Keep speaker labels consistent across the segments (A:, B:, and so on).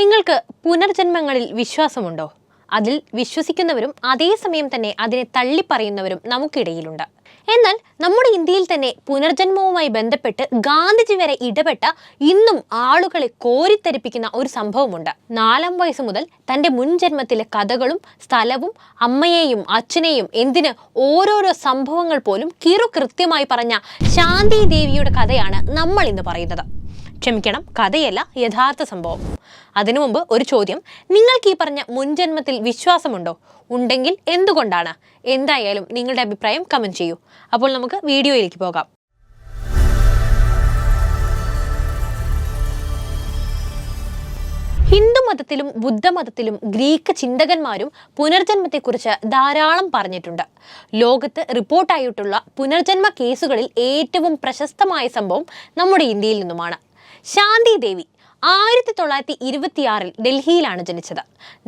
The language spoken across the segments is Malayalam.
A: നിങ്ങൾക്ക് പുനർജന്മങ്ങളിൽ വിശ്വാസമുണ്ടോ? അതിൽ വിശ്വസിക്കുന്നവരും അതേസമയം തന്നെ അതിനെ തള്ളിപ്പറയുന്നവരും നമുക്കിടയിലുണ്ട്. എന്നാൽ നമ്മുടെ ഇന്ത്യയിൽ തന്നെ പുനർജന്മവുമായി ബന്ധപ്പെട്ട് ഗാന്ധിജി വരെ ഇടപെട്ട ഇന്നും ആളുകളെ കോരിത്തരിപ്പിക്കുന്ന ഒരു സംഭവമുണ്ട്. 4-ാം വയസ്സ് മുതൽ തൻ്റെ മുൻജന്മത്തിലെ കഥകളും സ്ഥലവും അമ്മയെയും അച്ഛനെയും എന്തിന് ഓരോരോ സംഭവങ്ങൾ പോലും കൃത്യമായി പറഞ്ഞ ശാന്തി ദേവിയുടെ കഥയാണ് നമ്മൾ ഇന്ന് പറയുന്നത്. ക്ഷമിക്കണം, കഥയല്ല, യഥാർത്ഥ സംഭവം. അതിനു മുമ്പ് ഒരു ചോദ്യം: നിങ്ങൾക്ക് ഈ പറഞ്ഞ മുൻജന്മത്തിൽ വിശ്വാസമുണ്ടോ? ഉണ്ടെങ്കിൽ എന്തുകൊണ്ടാണ്? എന്തായാലും നിങ്ങളുടെ അഭിപ്രായം കമന്റ് ചെയ്യൂ. അപ്പോൾ നമുക്ക് വീഡിയോയിലേക്ക് പോകാം. ഹിന്ദുമതത്തിലും ബുദ്ധമതത്തിലും ഗ്രീക്ക് ചിന്തകന്മാരും പുനർജന്മത്തെക്കുറിച്ച് ധാരാളം പറഞ്ഞിട്ടുണ്ട്. ലോകത്ത് റിപ്പോർട്ടായിട്ടുള്ള പുനർജന്മ കേസുകളിൽ ഏറ്റവും പ്രശസ്തമായ സംഭവം നമ്മുടെ ഇന്ത്യയിൽ നിന്നുമാണ്. ശാന്തി ദേവി 1926 ഡൽഹിയിലാണ് ജനിച്ചത്.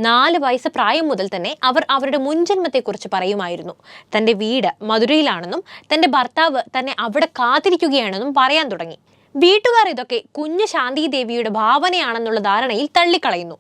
A: 4 വയസ്സ് പ്രായം മുതൽ തന്നെ അവർ അവരുടെ മുൻജന്മത്തെക്കുറിച്ച് പറയുമായിരുന്നു. തൻ്റെ വീട് മധുരയിലാണെന്നും തൻ്റെ ഭർത്താവ് തന്നെ അവിടെ കാത്തിരിക്കുകയാണെന്നും പറയാൻ തുടങ്ങി. വീട്ടുകാർ ഇതൊക്കെ കുഞ്ഞു ശാന്തി ദേവിയുടെ ഭാവനയാണെന്നുള്ള ധാരണയിൽ തള്ളിക്കളയുന്നു.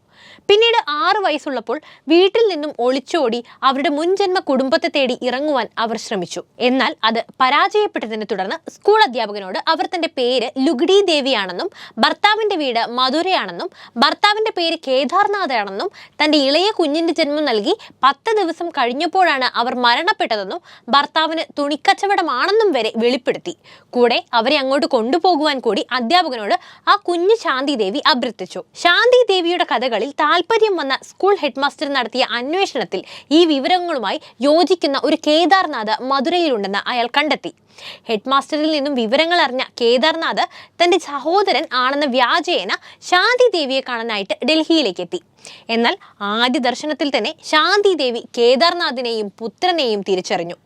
A: പിന്നീട് 6 വയസ്സുള്ളപ്പോൾ വീട്ടിൽ നിന്നും ഒളിച്ചോടി അവരുടെ മുൻജന്മ കുടുംബത്തെ തേടി ഇറങ്ങുവാൻ അവർ ശ്രമിച്ചു. എന്നാൽ അത് പരാജയപ്പെട്ടതിനെ തുടർന്ന് സ്കൂൾ അധ്യാപകനോട് അവർ തന്റെ പേര് ലുഗ്ഡി ദേവിയാണെന്നും ഭർത്താവിന്റെ വീട് മധുരയാണെന്നും ഭർത്താവിന്റെ പേര് കേദാർനാഥ് ആണെന്നും തന്റെ ഇളയ കുഞ്ഞിന്റെ ജന്മം നൽകി 10 ദിവസം കഴിഞ്ഞപ്പോഴാണ് അവർ മരണപ്പെട്ടതെന്നും ഭർത്താവിന് തുണിക്കച്ചവടമാണെന്നും വരെ വെളിപ്പെടുത്തി. കൂടെ അവരെ അങ്ങോട്ട് കൊണ്ടുപോകുവാൻ കൂടി അധ്യാപകനോട് ആ കുഞ്ഞു ശാന്തി ദേവി അഭ്യർത്ഥിച്ചു. ശാന്തി ദേവിയുടെ കഥകളിൽ താല്പര്യം വന്ന സ്കൂൾ ഹെഡ്മാസ്റ്റർ നടത്തിയ അന്വേഷണത്തിൽ ഈ വിവരങ്ങളുമായി യോജിക്കുന്ന ഒരു കേദാർനാഥ് മധുരയിലുണ്ടെന്ന് അയാൾ കണ്ടെത്തി. ഹെഡ്മാസ്റ്ററിൽ നിന്നും വിവരങ്ങൾ അറിഞ്ഞ കേദാർനാഥ് തന്റെ സഹോദരൻ ആണെന്ന വ്യാജേന ശാന്തി ദേവിയെ കാണാനായിട്ട് ഡൽഹിയിലേക്ക് എത്തി. എന്നാൽ ആദ്യ ദർശനത്തിൽ തന്നെ ശാന്തി ദേവി കേദാർനാഥിനെയും പുത്രനെയും തിരിച്ചറിഞ്ഞു.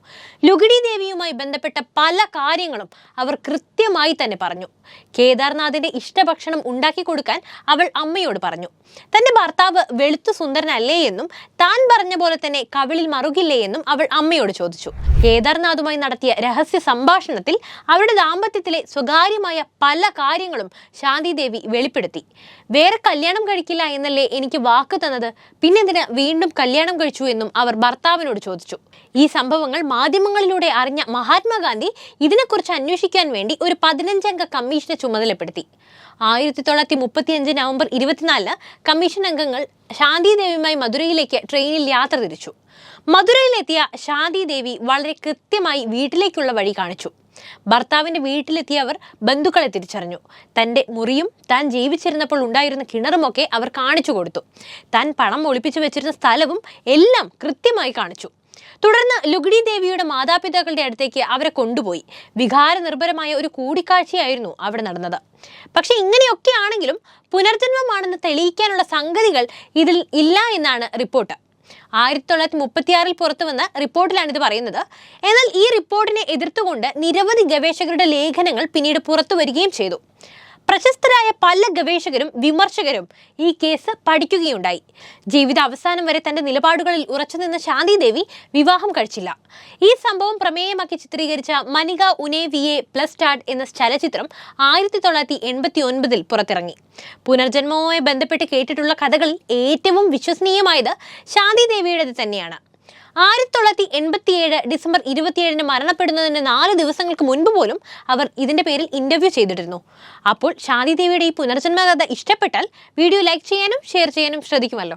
A: ലുഗ്ഡി ദേവിയുമായി ബന്ധപ്പെട്ട പല കാര്യങ്ങളും അവർ കൃത്യമായി തന്നെ പറഞ്ഞു. കേദാർനാഥിന്റെ ഇഷ്ടഭക്ഷണം ഉണ്ടാക്കി കൊടുക്കാൻ അവൾ അമ്മയോട് പറഞ്ഞു. തന്റെ ഭർത്താവ് വെളുത്തു സുന്ദരനല്ലേ എന്നും താൻ പറഞ്ഞ പോലെ തന്നെ കവിളിൽ മറുകില്ലേ എന്നും അവൾ അമ്മയോട് ചോദിച്ചു. കേദാർനാഥുമായി നടത്തിയ രഹസ്യ സംഭാഷണത്തിൽ അവരുടെ ദാമ്പത്യത്തിലെ സ്വകാര്യമായ പല കാര്യങ്ങളും ശാന്തി ദേവി വെളിപ്പെടുത്തി. വേറെ കല്യാണം കഴിക്കില്ല എന്നല്ലേ എനിക്ക് വാക്ക് തന്നത്, പിന്നെന്തിന് വീണ്ടും കല്യാണം കഴിച്ചു എന്നും അവർ ഭർത്താവിനോട് ചോദിച്ചു. ഈ സംഭവങ്ങൾ മാധ്യമങ്ങളിലൂടെ അറിഞ്ഞ മഹാത്മാഗാന്ധി ഇതിനെക്കുറിച്ച് അന്വേഷിക്കാൻ വേണ്ടി ഒരു 15-അംഗ കമ്മീഷനെ ചുമതലപ്പെടുത്തി. 1935 നവംബർ 24 കമ്മീഷൻ അംഗങ്ങൾ ശാന്തി ദേവിയുമായി മധുരയിലേക്ക് ട്രെയിനിൽ യാത്ര തിരിച്ചു. മധുരയിലെത്തിയ ശാന്തി ദേവി വളരെ കൃത്യമായി വീട്ടിലേക്കുള്ള വഴി കാണിച്ചു. ഭർത്താവിന്റെ വീട്ടിലെത്തിയ അവർ ബന്ധുക്കളെ തിരിച്ചറിഞ്ഞു. തൻ്റെ മുറിയും താൻ ജീവിച്ചിരുന്നപ്പോൾ ഉണ്ടായിരുന്ന കിണറുമൊക്കെ അവർ കാണിച്ചു കൊടുത്തു. താൻ പണം ഒളിപ്പിച്ചു വെച്ചിരുന്ന സ്ഥലവും എല്ലാം കൃത്യമായി കാണിച്ചു. തുടർന്ന് ലുഗ്ഡി ദേവിയുടെ മാതാപിതാക്കളുടെ അടുത്തേക്ക് അവരെ കൊണ്ടുപോയി. വികാരനിർഭരമായ ഒരു കൂടിക്കാഴ്ചയായിരുന്നു അവിടെ നടന്നത്. പക്ഷെ ഇങ്ങനെയൊക്കെ ആണെങ്കിലും പുനർജന്മമാണെന്ന് തെളിയിക്കാനുള്ള സംഗതികൾ ഇതിൽ ഇല്ല എന്നാണ് റിപ്പോർട്ട്. 1936 പുറത്തു വന്ന റിപ്പോർട്ടിലാണ് ഇത് പറയുന്നത്. എന്നാൽ ഈ റിപ്പോർട്ടിനെ എതിർത്തുകൊണ്ട് നിരവധി ഗവേഷകരുടെ ലേഖനങ്ങൾ പിന്നീട് പുറത്തു വരികയും ചെയ്തു. പ്രശസ്തരായ പല ഗവേഷകരും വിമർശകരും ഈ കേസ് പഠിക്കുകയുണ്ടായി. ജീവിത അവസാനം വരെ തന്റെ നിലപാടുകളിൽ ഉറച്ചുനിന്ന ശാന്തി ദേവി വിവാഹം കഴിച്ചില്ല. ഈ സംഭവം പ്രമേയമാക്കി ചിത്രീകരിച്ച മനിക ഉനെ വിയെ പ്ലസ് ടാഡ് എന്ന ചലച്ചിത്രം 1989 പുറത്തിറങ്ങി. പുനർജന്മവുമായി ബന്ധപ്പെട്ട് കേട്ടിട്ടുള്ള കഥകളിൽ ഏറ്റവും വിശ്വസനീയമായത് ശാന്തി ദേവിയുടേത് തന്നെയാണ്. 1987 ഡിസംബർ 27 മരണപ്പെടുന്നതിന് 4 ദിവസങ്ങൾക്ക് മുൻപ് പോലും അവർ ഇതിന്റെ പേരിൽ ഇന്റർവ്യൂ ചെയ്തിട്ടിരുന്നു. അപ്പോൾ ശാന്തി ദേവിയുടെ ഈ പുനർജന്മ കഥ ഇഷ്ടപ്പെട്ടാൽ വീഡിയോ ലൈക്ക് ചെയ്യാനും ഷെയർ ചെയ്യാനും ശ്രദ്ധിക്കുമല്ലോ.